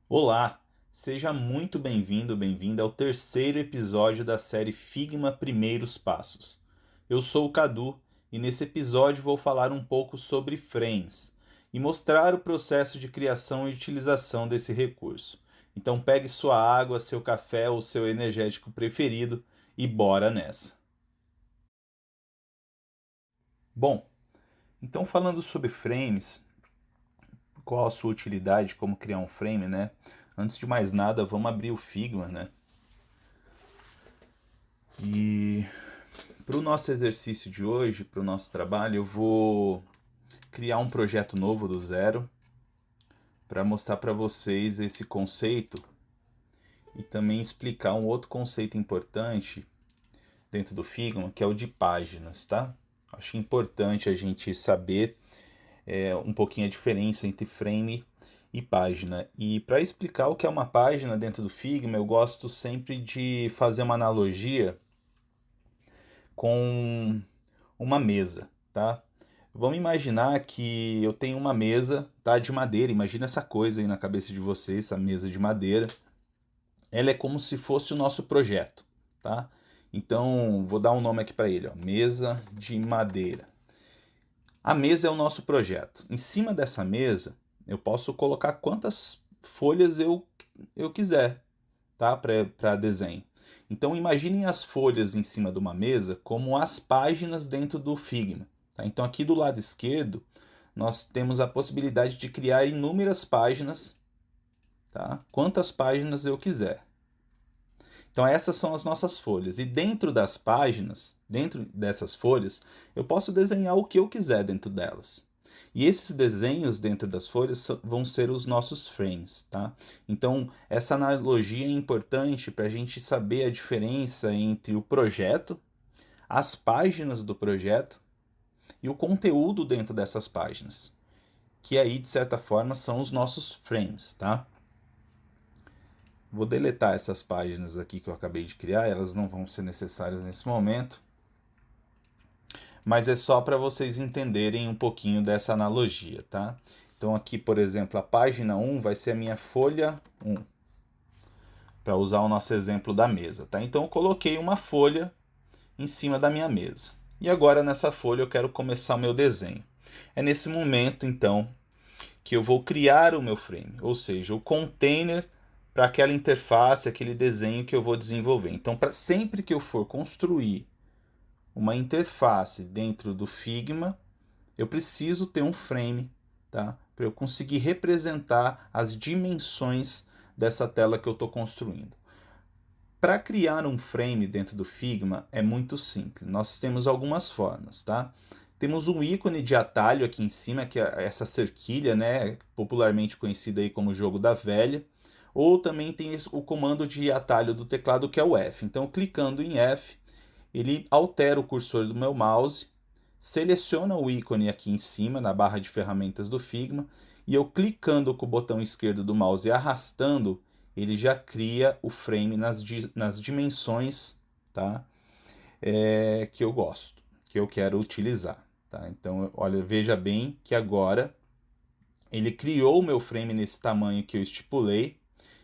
Olá, seja muito bem-vindo, bem-vinda ao terceiro episódio da série Figma Primeiros Passos. Eu sou o Cadu e nesse episódio vou falar um pouco sobre frames e mostrar o processo de criação e utilização desse recurso. Então pegue sua água, seu café ou seu energético preferido e bora nessa. Bom, então falando sobre frames, qual a sua utilidade, como criar um frame, né? Antes de mais nada, vamos abrir o Figma, né? E para o nosso exercício de hoje, para o nosso trabalho, eu vou criar um projeto novo do zero para mostrar para vocês esse conceito e também explicar um outro conceito importante dentro do Figma, que é o de páginas, tá? Acho importante a gente saber um pouquinho a diferença entre frame e página. E para explicar o que é uma página dentro do Figma, eu gosto sempre de fazer uma analogia com uma mesa, tá? Vamos imaginar que eu tenho uma mesa, tá, de madeira. Imagina essa coisa aí na cabeça de vocês, essa mesa de madeira. Ela é como se fosse o nosso projeto, tá? Então, vou dar um nome aqui para ele, ó, mesa de madeira. A mesa é o nosso projeto. Em cima dessa mesa, eu posso colocar quantas folhas eu quiser, tá? Para desenho. Então imaginem as folhas em cima de uma mesa como as páginas dentro do Figma. Tá? Então aqui do lado esquerdo nós temos a possibilidade de criar inúmeras páginas, tá? Quantas páginas eu quiser. Então essas são as nossas folhas. E dentro das páginas, dentro dessas folhas, eu posso desenhar o que eu quiser dentro delas. E esses desenhos dentro das folhas vão ser os nossos frames, tá? Então, essa analogia é importante para a gente saber a diferença entre o projeto, as páginas do projeto e o conteúdo dentro dessas páginas, que aí, de certa forma, são os nossos frames, tá? Vou deletar essas páginas aqui que eu acabei de criar, elas não vão ser necessárias nesse momento, mas é só para vocês entenderem um pouquinho dessa analogia, tá? Então aqui, por exemplo, a página 1 vai ser a minha folha 1, para usar o nosso exemplo da mesa, tá? Então eu coloquei uma folha em cima da minha mesa. E agora nessa folha eu quero começar o meu desenho. É nesse momento, então, que eu vou criar o meu frame, ou seja, o container para aquela interface, aquele desenho que eu vou desenvolver. Então, sempre que eu for construir uma interface dentro do Figma, eu preciso ter um frame, tá? Para eu conseguir representar as dimensões dessa tela que eu estou construindo. Para criar um frame dentro do Figma é muito simples. Nós temos algumas formas, tá? Temos um ícone de atalho aqui em cima, que é essa cerquilha, né, popularmente conhecida aí como jogo da velha, ou também tem o comando de atalho do teclado, que é o F. Então, clicando em F, ele altera o cursor do meu mouse, seleciona o ícone aqui em cima, na barra de ferramentas do Figma, e eu clicando com o botão esquerdo do mouse e arrastando, ele já cria o frame nas dimensões, tá? Que eu gosto, que eu quero utilizar. Tá? Então, olha, veja bem que agora ele criou o meu frame nesse tamanho que eu estipulei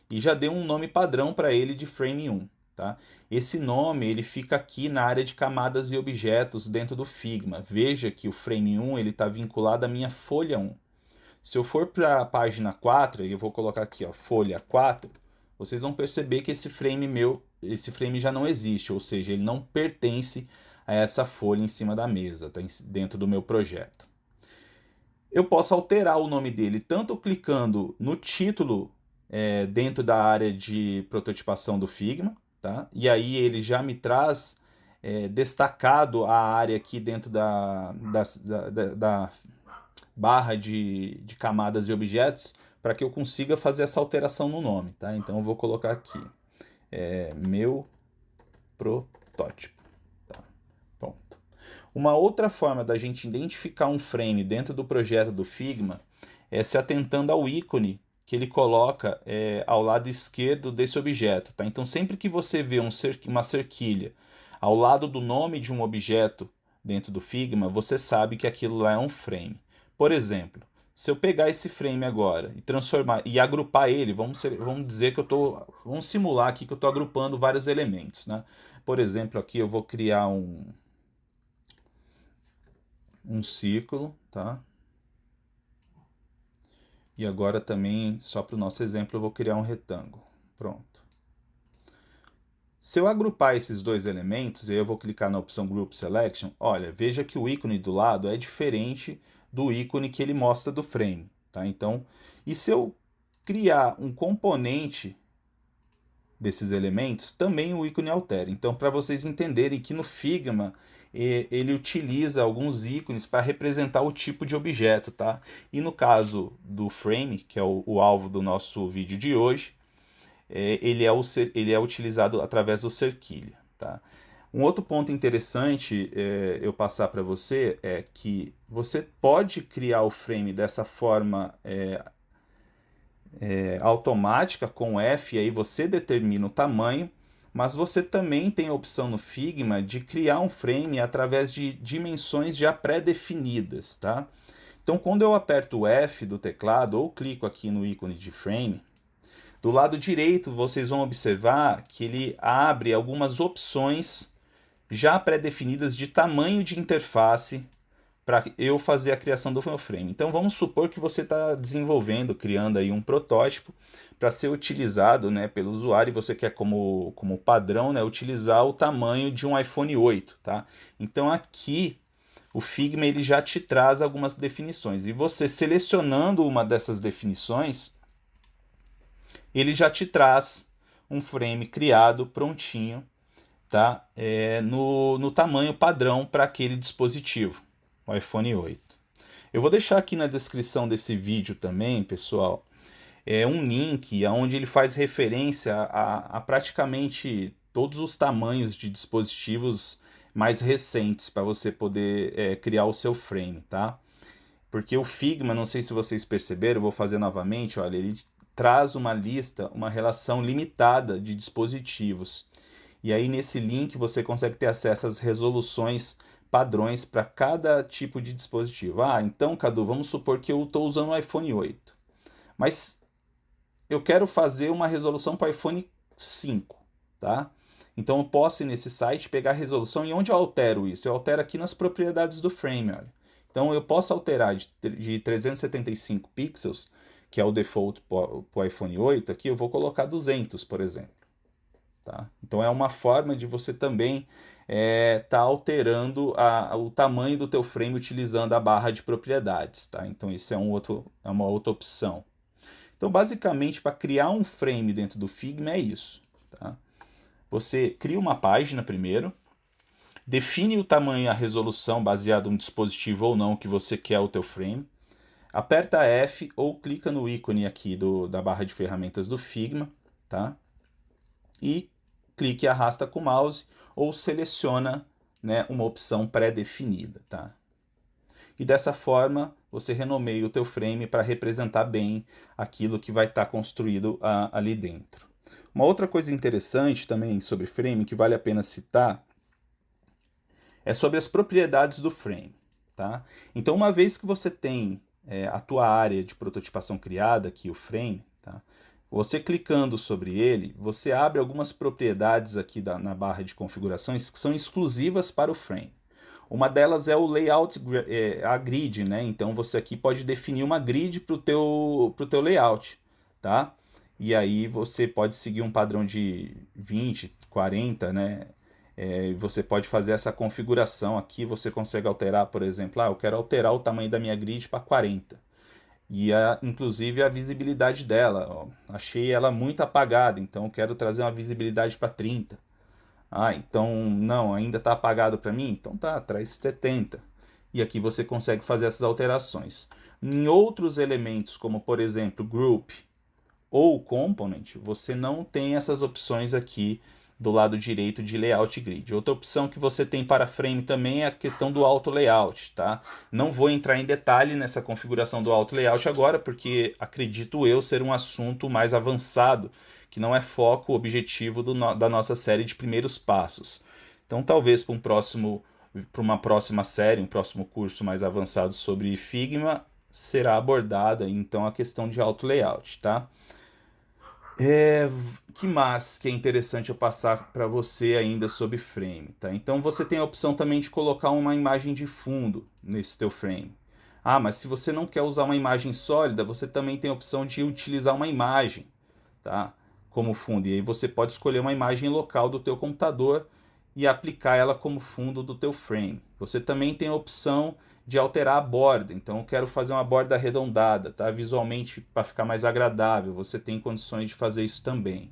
e já deu um nome padrão para ele de frame 1. Tá? Esse nome ele fica aqui na área de camadas e objetos dentro do Figma. Veja que o frame 1 está vinculado à minha folha 1. Se eu for para a página 4, eu vou colocar aqui, ó, folha 4, vocês vão perceber que esse frame já não existe, ou seja, ele não pertence a essa folha em cima da mesa, tá dentro do meu projeto. Eu posso alterar o nome dele tanto clicando no título dentro da área de prototipação do Figma, tá? E aí ele já me traz destacado a área aqui dentro da barra de camadas e objetos para que eu consiga fazer essa alteração no nome, tá? Então eu vou colocar aqui, meu protótipo, tá? Pronto. Uma outra forma da gente identificar um frame dentro do projeto do Figma é se atentando ao ícone que ele coloca ao lado esquerdo desse objeto, tá? Então sempre que você vê uma cerquilha ao lado do nome de um objeto dentro do Figma, você sabe que aquilo lá é um frame. Por exemplo, Se eu pegar esse frame agora e transformar e agrupar ele, vamos dizer que vamos simular aqui que eu estou agrupando vários elementos, né? Por exemplo, aqui eu vou criar um círculo, tá? E agora também, só para o nosso exemplo, eu vou criar um retângulo. Pronto. Se eu agrupar esses dois elementos, aí eu vou clicar na opção Group Selection, olha, veja que o ícone do lado é diferente do ícone que ele mostra do frame, tá? Então, e se eu criar um componente desses elementos, também o ícone altera. Então, para vocês entenderem que no Figma ele utiliza alguns ícones para representar o tipo de objeto, tá? E no caso do frame, que é o alvo do nosso vídeo de hoje, ele é utilizado através do cerquilha, tá? Um outro ponto interessante eu passar para você é que você pode criar o frame dessa forma automática com F, e aí você determina o tamanho, mas você também tem a opção no Figma de criar um frame através de dimensões já pré-definidas, tá? Então, quando eu aperto o F do teclado ou clico aqui no ícone de frame, do lado direito vocês vão observar que ele abre algumas opções já pré-definidas de tamanho de interface para eu fazer a criação do meu frame. Então vamos supor que você está desenvolvendo, criando aí um protótipo para ser utilizado, né, pelo usuário, e você quer como padrão, né, utilizar o tamanho de um iPhone 8, tá? Então aqui o Figma ele já te traz algumas definições, e você selecionando uma dessas definições, ele já te traz um frame criado prontinho, tá? No tamanho padrão para aquele dispositivo, o iPhone 8. Eu vou deixar aqui na descrição desse vídeo também, pessoal, um link onde ele faz referência a praticamente todos os tamanhos de dispositivos mais recentes para você poder criar o seu frame, tá? Porque o Figma, não sei se vocês perceberam, eu vou fazer novamente, olha, ele traz uma lista, uma relação limitada de dispositivos. E aí nesse link você consegue ter acesso às resoluções padrões para cada tipo de dispositivo. Ah, então, Cadu, vamos supor que eu estou usando o iPhone 8, mas eu quero fazer uma resolução para o iPhone 5, tá? Então eu posso ir nesse site, pegar a resolução, e onde eu altero isso? Eu altero aqui nas propriedades do frame, olha. Então eu posso alterar de 375 pixels, que é o default para o iPhone 8, aqui eu vou colocar 200, por exemplo. Tá? Então é uma forma de você também tá alterando o tamanho do teu frame utilizando a barra de propriedades. Tá? Então isso é uma outra opção. Então basicamente para criar um frame dentro do Figma é isso. Tá? Você cria uma página primeiro, define o tamanho e a resolução baseado no dispositivo ou não que você quer o teu frame, aperta F ou clica no ícone aqui da barra de ferramentas do Figma, tá? E clique e arrasta com o mouse ou seleciona, né, uma opção pré-definida, tá? E dessa forma você renomeia o teu frame para representar bem aquilo que vai estar construído ali dentro. Uma outra coisa interessante também sobre frame que vale a pena citar é sobre as propriedades do frame, tá? Então, uma vez que você tem a tua área de prototipação criada, aqui o frame, tá? Você clicando sobre ele, você abre algumas propriedades aqui na barra de configurações que são exclusivas para o frame. Uma delas é o layout, a grid, né? Então você aqui pode definir uma grid para o teu layout, tá? E aí você pode seguir um padrão de 20, 40, né? Você pode fazer essa configuração aqui, você consegue alterar, por exemplo, eu quero alterar o tamanho da minha grid para 40. E inclusive a visibilidade dela, ó, achei ela muito apagada, então eu quero trazer uma visibilidade para 30. Então não, ainda está apagado para mim? Então tá, traz 70. E aqui você consegue fazer essas alterações. Em outros elementos, como por exemplo Group ou Component, você não tem essas opções aqui do lado direito de Layout Grid. Outra opção que você tem para Frame também é a questão do Auto Layout, tá? Não vou entrar em detalhe nessa configuração do Auto Layout agora, porque acredito eu ser um assunto mais avançado, que não é foco objetivo da nossa série de primeiros passos. Então talvez para uma próxima série, um próximo curso mais avançado sobre Figma, será abordada então a questão de auto layout, tá? Que mais que é interessante eu passar para você ainda sobre frame, tá? Então você tem a opção também de colocar uma imagem de fundo nesse teu frame. Ah, mas se você não quer usar uma imagem sólida, você também tem a opção de utilizar uma imagem, tá? Como fundo. E aí você pode escolher uma imagem local do teu computador e aplicar ela como fundo do teu frame. Você também tem a opção de alterar a borda. Então eu quero fazer uma borda arredondada, tá? Visualmente para ficar mais agradável. Você tem condições de fazer isso também.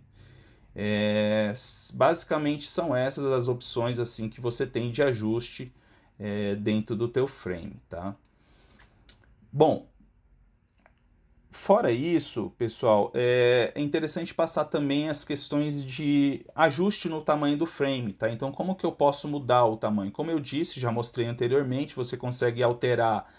Basicamente são essas as opções assim que você tem de ajuste dentro do teu frame, tá? Bom, fora isso, pessoal, é interessante passar também as questões de ajuste no tamanho do frame, tá? Então, como que eu posso mudar o tamanho? Como eu disse, já mostrei anteriormente, você consegue alterar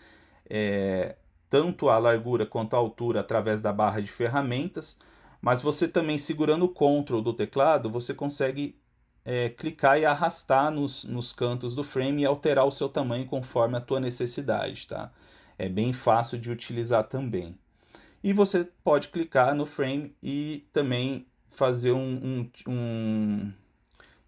é, tanto a largura quanto a altura através da barra de ferramentas, mas você também segurando o Ctrl do teclado, você consegue clicar e arrastar nos cantos do frame e alterar o seu tamanho conforme a tua necessidade, tá? É bem fácil de utilizar também. E você pode clicar no frame e também fazer um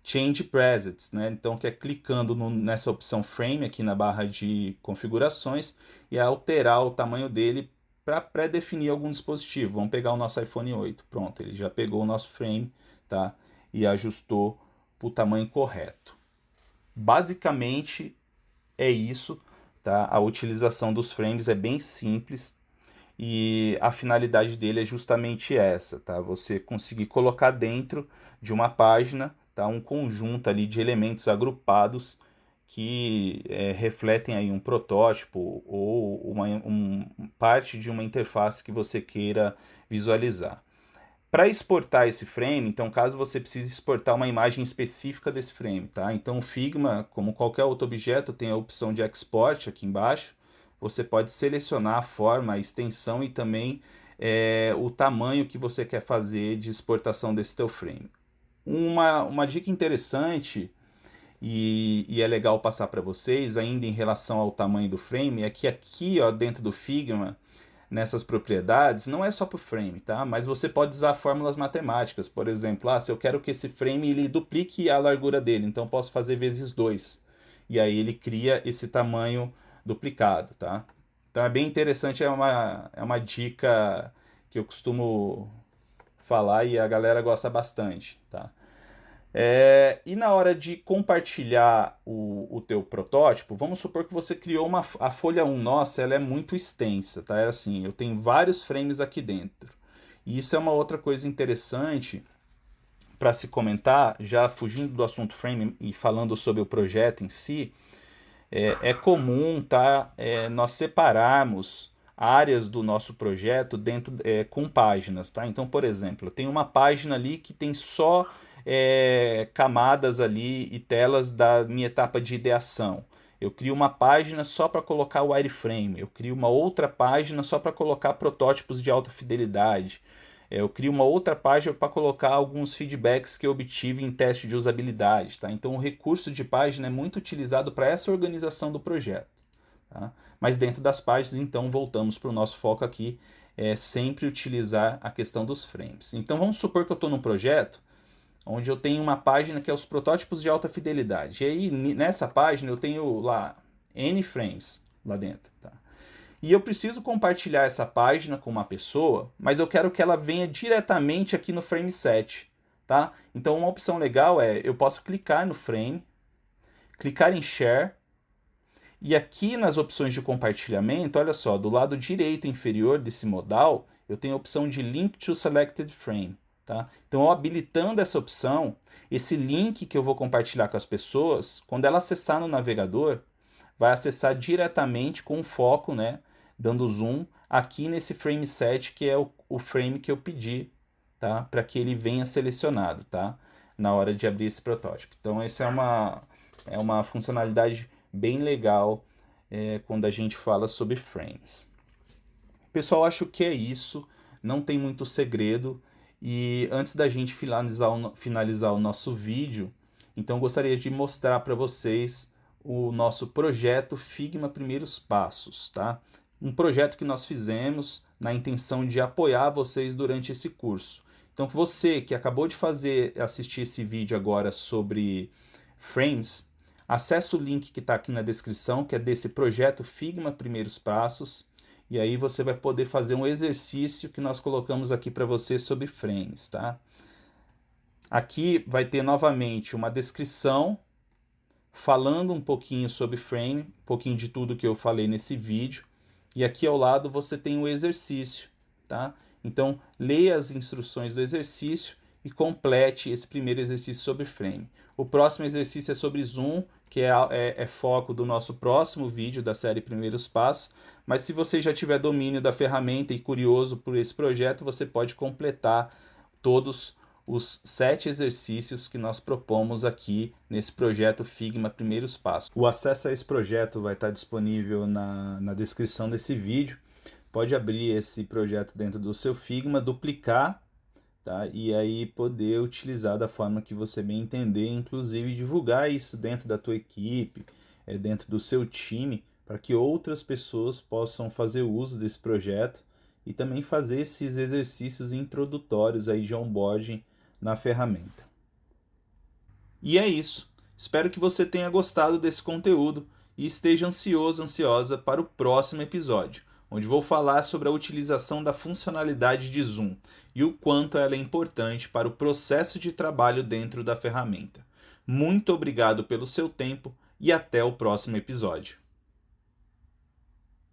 Change Presets, né? Então, que é clicando nessa opção Frame aqui na barra de configurações e alterar o tamanho dele para pré-definir algum dispositivo. Vamos pegar o nosso iPhone 8. Pronto, ele já pegou o nosso frame, tá? E ajustou para o tamanho correto. Basicamente é isso, tá? A utilização dos frames é bem simples e a finalidade dele é justamente essa, tá? Você conseguir colocar dentro de uma página, tá? Um conjunto ali de elementos agrupados que refletem aí um protótipo ou parte de uma interface que você queira visualizar. Para exportar esse frame, então caso você precise exportar uma imagem específica desse frame, tá? Então o Figma, como qualquer outro objeto, tem a opção de export aqui embaixo. Você pode selecionar a forma, a extensão e também o tamanho que você quer fazer de exportação desse teu frame. Uma dica interessante e é legal passar para vocês, ainda em relação ao tamanho do frame, é que aqui ó, dentro do Figma, nessas propriedades, não é só para o frame, tá? Mas você pode usar fórmulas matemáticas. Por exemplo, se eu quero que esse frame ele duplique a largura dele, então eu posso fazer vezes 2. E aí ele cria esse tamanho duplicado, tá? Então é bem interessante, é uma dica que eu costumo falar e a galera gosta bastante, tá? E na hora de compartilhar o teu protótipo, vamos supor que você criou a folha 1. Nossa, ela é muito extensa, tá? É assim, eu tenho vários frames aqui dentro. E isso é uma outra coisa interessante para se comentar, já fugindo do assunto frame e falando sobre o projeto em si, é comum, tá? Nós separarmos áreas do nosso projeto dentro com páginas, tá? Então, por exemplo, eu tenho uma página ali que tem só camadas ali e telas da minha etapa de ideação. Eu crio uma página só para colocar o wireframe. Eu crio uma outra página só para colocar protótipos de alta fidelidade. Eu crio uma outra página para colocar alguns feedbacks que eu obtive em teste de usabilidade. Tá? Então, o recurso de página é muito utilizado para essa organização do projeto. Tá? Mas dentro das páginas, então, voltamos para o nosso foco aqui, sempre utilizar a questão dos frames. Então, vamos supor que eu estou num projeto onde eu tenho uma página que é os protótipos de alta fidelidade. E aí, nessa página, eu tenho lá N frames lá dentro. Tá? E eu preciso compartilhar essa página com uma pessoa, mas eu quero que ela venha diretamente aqui no frame set. Tá? Então, uma opção legal eu posso clicar no frame, clicar em Share, e aqui nas opções de compartilhamento, olha só, do lado direito inferior desse modal, eu tenho a opção de Link to Selected Frame. Tá? Então, habilitando essa opção, esse link que eu vou compartilhar com as pessoas, quando ela acessar no navegador, vai acessar diretamente com foco, né, dando zoom, aqui nesse frame set, que é o frame que eu pedi, tá? Para que ele venha selecionado, tá? Na hora de abrir esse protótipo. Então, essa é uma funcionalidade bem legal quando a gente fala sobre frames. Pessoal, acho que é isso. Não tem muito segredo. E antes da gente finalizar o nosso vídeo, então gostaria de mostrar para vocês o nosso projeto Figma Primeiros Passos, tá? um projeto que nós fizemos na intenção de apoiar vocês durante esse curso. Então, você que acabou de assistir esse vídeo agora sobre Frames, acesse o link que está aqui na descrição, que é desse projeto Figma Primeiros Passos, e aí você vai poder fazer um exercício que nós colocamos aqui para você sobre Frames, tá? Aqui vai ter novamente uma descrição falando um pouquinho sobre Frame, um pouquinho de tudo que eu falei nesse vídeo, e aqui ao lado você tem o exercício, tá? Então, leia as instruções do exercício e complete esse primeiro exercício sobre Frame. O próximo exercício é sobre Zoom, que é foco do nosso próximo vídeo da série Primeiros Passos, mas se você já tiver domínio da ferramenta e curioso por esse projeto, você pode completar todos os 7 exercícios que nós propomos aqui nesse projeto Figma Primeiros Passos. O acesso a esse projeto vai estar disponível na descrição desse vídeo. Pode abrir esse projeto dentro do seu Figma, duplicar, tá? E aí poder utilizar da forma que você bem entender, inclusive divulgar isso dentro da tua equipe, dentro do seu time, para que outras pessoas possam fazer uso desse projeto e também fazer esses exercícios introdutórios aí de onboarding na ferramenta. E é isso. Espero que você tenha gostado desse conteúdo e esteja ansiosa para o próximo episódio, onde vou falar sobre a utilização da funcionalidade de Zoom e o quanto ela é importante para o processo de trabalho dentro da ferramenta. Muito obrigado pelo seu tempo e até o próximo episódio.